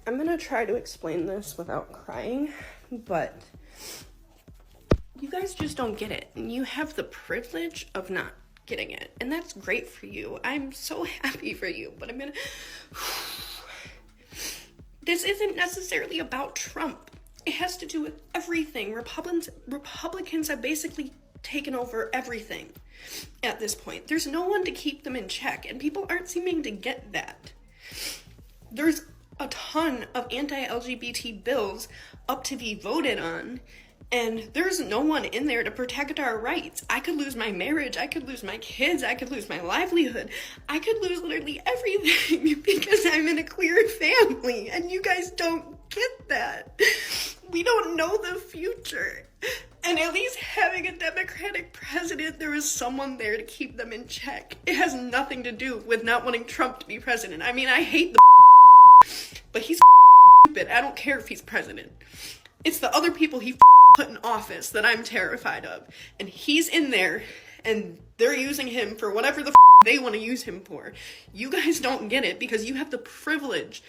I'm gonna try to explain this without crying, but you guys just don't get it. And you have the privilege of not getting it. And that's great for you. I'm so happy for you, but I'm gonna... This isn't necessarily about Trump. It has to do with everything. Republicans have basically taken over everything at this point. There's no one to keep them in check, and people aren't seeming to get that. There's a ton of anti-LGBT bills up to be voted on, and there's no one in there to protect our rights. I could lose my marriage, I could lose my kids, I could lose my livelihood, I could lose literally everything because I'm in a queer family, and you guys don't get that. We don't know the future. And at least having a Democratic president, there is someone there to keep them in check. It has nothing to do with not wanting Trump to be president. I mean, I hate the but he's stupid. I don't care if he's president. It's the other people he put in office that I'm terrified of. And he's in there, and they're using him for whatever the they want to use him for. You guys don't get it because you have the privilege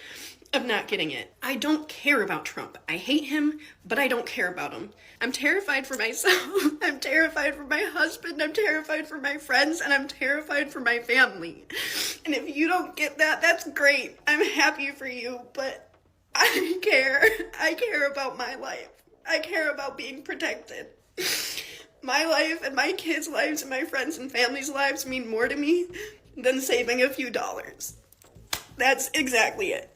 of not getting it. I don't care about Trump. I hate him, but I don't care about him. I'm terrified for myself. I'm terrified for my husband. I'm terrified for my friends, and I'm terrified for my family. And if you don't get that, that's great. I'm happy for you, but I care. I care about my life. I care about being protected. My life and my kids' lives and my friends' and family's lives mean more to me than saving a few dollars. That's exactly it.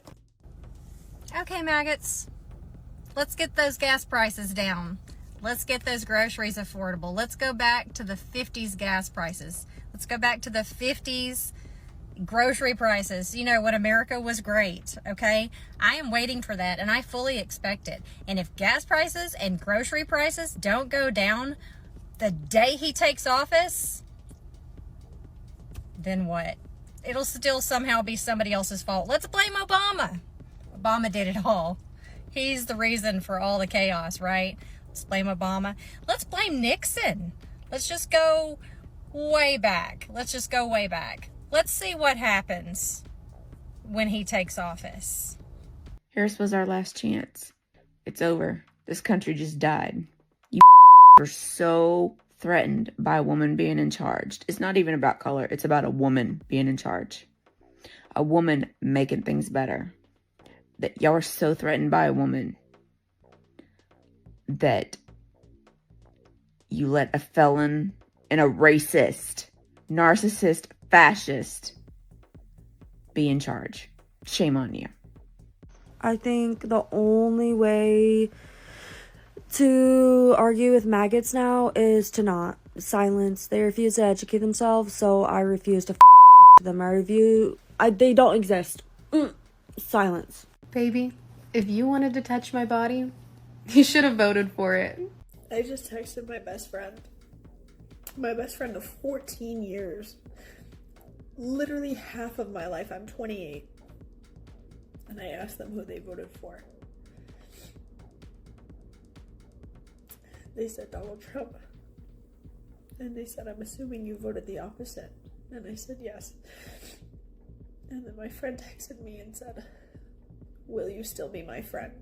Okay, maggots, let's get those gas prices down. Let's get those groceries affordable. Let's go back to the 50s gas prices. Let's go back to the 50s grocery prices. You know, when America was great, okay? I am waiting for that, and I fully expect it. And if gas prices and grocery prices don't go down the day he takes office, then what? It'll still somehow be somebody else's fault. Let's blame Obama. Obama did it all. He's the reason for all the chaos, right? Let's blame Obama. Let's blame Nixon. Let's just go way back. Let's see what happens when he takes office. Harris was our last chance. It's over. This country just died. You are so threatened by a woman being in charge. It's not even about color. It's about a woman being in charge. A woman making things better. That y'all are so threatened by a woman that you let a felon and a racist, narcissist, fascist be in charge. Shame on you. I think the only way to argue with maggots now is to not silence. They refuse to educate themselves, so I refuse to them. They don't exist. Silence. Baby, if you wanted to touch my body, you should have voted for it. I just texted my best friend. My best friend of 14 years. Literally half of my life. I'm 28. And I asked them who they voted for. They said Donald Trump. And they said, I'm assuming you voted the opposite. And I said yes. And then my friend texted me and said, will you still be my friend?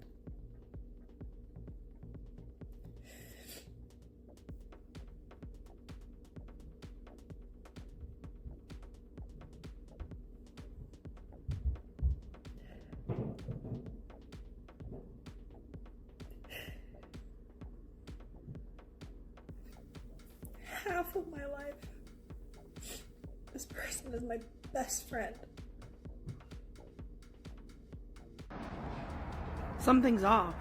Half of my life, this person is my best friend. Something's off.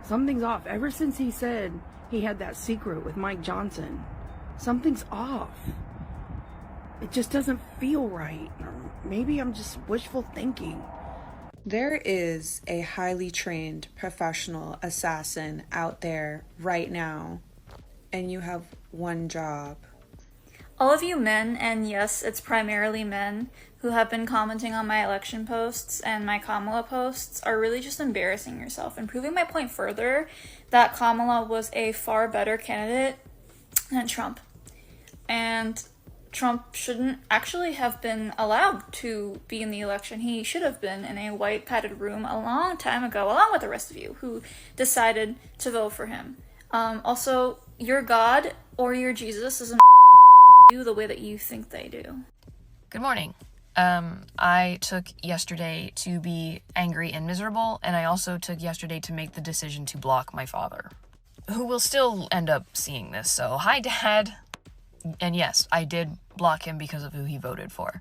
Something's off. Ever since he said he had that secret with Mike Johnson, something's off. It just doesn't feel right. Or maybe I'm just wishful thinking. There is a highly trained professional assassin out there right now, and you have one job. All of you men, and yes, it's primarily men, who have been commenting on my election posts and my Kamala posts are really just embarrassing yourself and proving my point further that Kamala was a far better candidate than Trump. And Trump shouldn't actually have been allowed to be in the election. He should have been in a white padded room a long time ago, along with the rest of you who decided to vote for him. Also, your God or your Jesus doesn't you the way that you think they do. Good morning. I took yesterday to be angry and miserable, and I also took yesterday to make the decision to block my father, who will still end up seeing this. So, hi, Dad. And yes, I did block him because of who he voted for.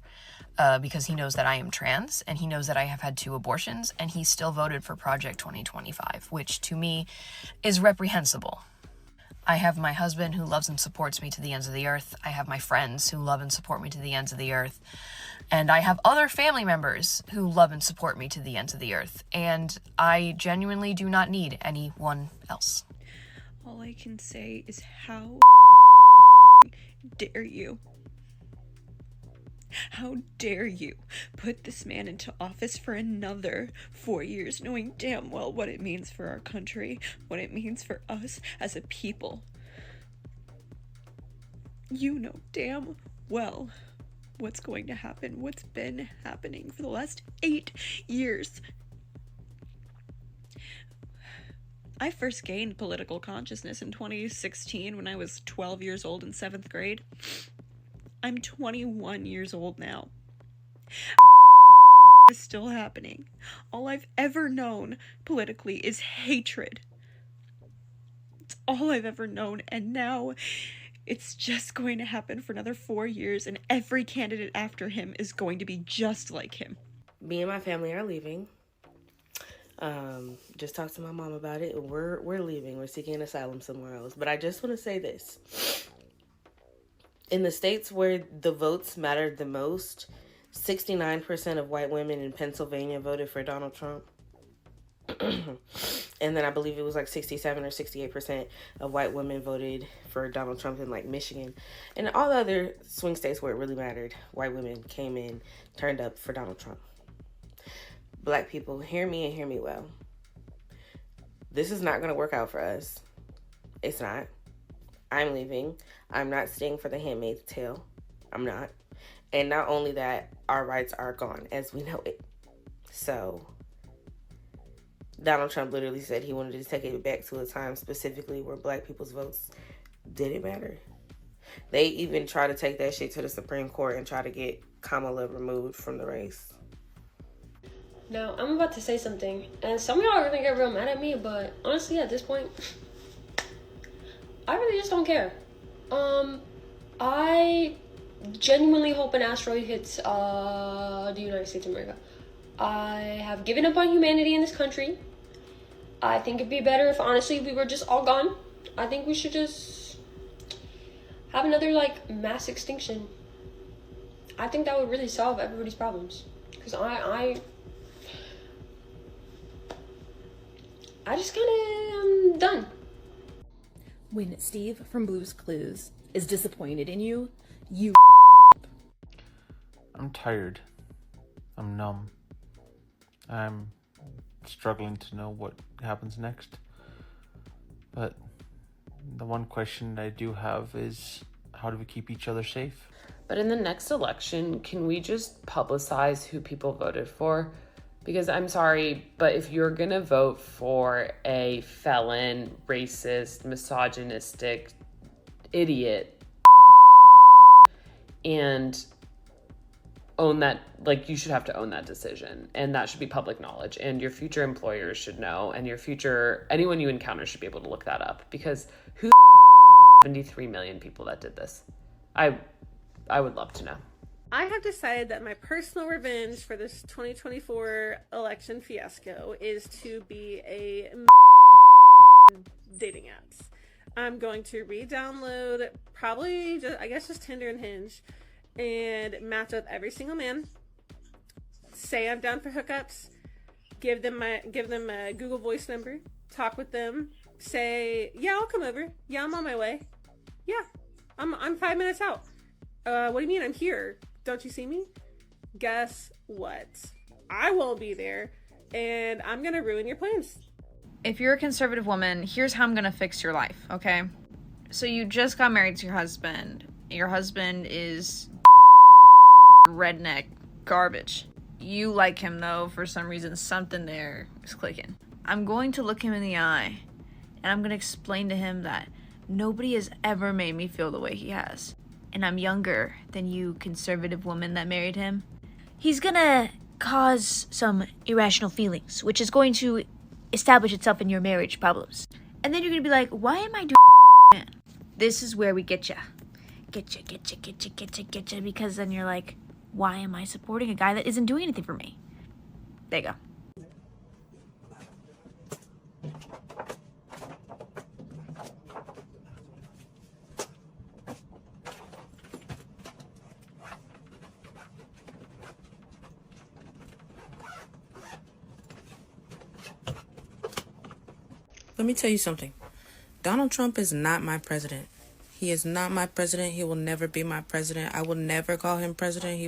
Because he knows that I am trans, and he knows that I have had 2 abortions, and he still voted for Project 2025, which to me is reprehensible. I have my husband who loves and supports me to the ends of the earth. I have my friends who love and support me to the ends of the earth. And I have other family members who love and support me to the ends of the earth. And I genuinely do not need anyone else. All I can say is how dare you? How dare you put this man into office for another 4 years, knowing damn well what it means for our country, what it means for us as a people. You know damn well what's going to happen, what's been happening for the last 8 years. I first gained political consciousness in 2016 when I was 12 years old in 7th grade. I'm 21 years old now. Is still happening. All I've ever known politically is hatred. It's all I've ever known, and now it's just going to happen for another 4 years, and every candidate after him is going to be just like him. Me and my family are leaving. Just talked to my mom about it. We're leaving. We're seeking asylum somewhere else. But I just want to say this. In the states where the votes mattered the most, 69% of white women in Pennsylvania voted for Donald Trump. And then I believe it was like 67 or 68% of white women voted for Donald Trump in like Michigan. And all the other swing states where it really mattered, white women came in, turned up for Donald Trump. Black people, hear me and hear me well. This is not going to work out for us. It's not. I'm leaving. I'm not staying for the Handmaid's Tale. I'm not. And not only that, our rights are gone as we know it. So, Donald Trump literally said he wanted to take it back to a time specifically where black people's votes didn't matter. They even try to take that shit to the Supreme Court and try to get Kamala removed from the race. Now, I'm about to say something, and some of y'all are gonna get real mad at me, but honestly, at this point, I really just don't care. I genuinely hope an asteroid hits the United States of America. I have given up on humanity in this country. I think it'd be better if, honestly, we were just all gone. I think we should just have another, like, mass extinction. I think that would really solve everybody's problems. Because I just kind of am done. When Steve from Blue's Clues is disappointed in you, you I'm tired. I'm numb. I'm struggling to know what happens next. But the one question I do have is, how do we keep each other safe? But in the next election, can we just publicize who people voted for? Because I'm sorry, but if you're gonna vote for a felon, racist, misogynistic idiot and own that, like, you should have to own that decision, and that should be public knowledge, and your future employers should know, and your future, anyone you encounter should be able to look that up, because who 73 million people that did this? I would love to know. I have decided that my personal revenge for this 2024 election fiasco is to be a dating apps. I'm going to re-download probably just Tinder and Hinge and match up every single man. Say I'm down for hookups. Give them a Google Voice number. Talk with them. Say, yeah, I'll come over. Yeah, I'm on my way. Yeah, I'm 5 minutes out. What do you mean? I'm here. Don't you see me? Guess what? I won't be there, and I'm gonna ruin your plans. If you're a conservative woman, here's how I'm gonna fix your life, okay? So you just got married to your husband, Your husband is redneck garbage. You like him though, for some reason something there is clicking. I'm going to look him in the eye and I'm going to explain to him that nobody has ever made me feel the way he has. And I'm younger than you conservative woman that married him. He's gonna cause some irrational feelings, which is going to establish itself in your marriage problems. And then you're gonna be like, why am I doing man? This is where we get ya, because then you're like, why am I supporting a guy that isn't doing anything for me? There you go. Let me tell you something. Donald Trump is not my president. He is not my president. He will never be my president. I will never call him president.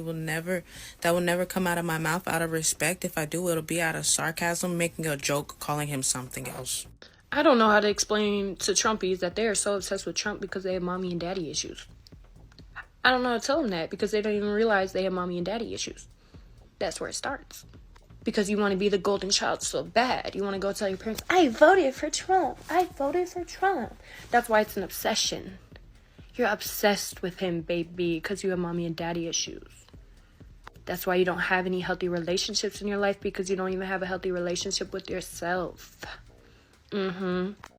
That will never come out of my mouth out of respect. If I do, it'll be out of sarcasm, making a joke, calling him something else. I don't know how to explain to Trumpies that they are so obsessed with Trump because they have mommy and daddy issues. I don't know how to tell them that because they don't even realize they have mommy and daddy issues. That's where it starts. Because you want to be the golden child so bad. You want to go tell your parents, I voted for Trump. I voted for Trump. That's why it's an obsession. You're obsessed with him, baby, because you have mommy and daddy issues. That's why you don't have any healthy relationships in your life, because you don't even have a healthy relationship with yourself.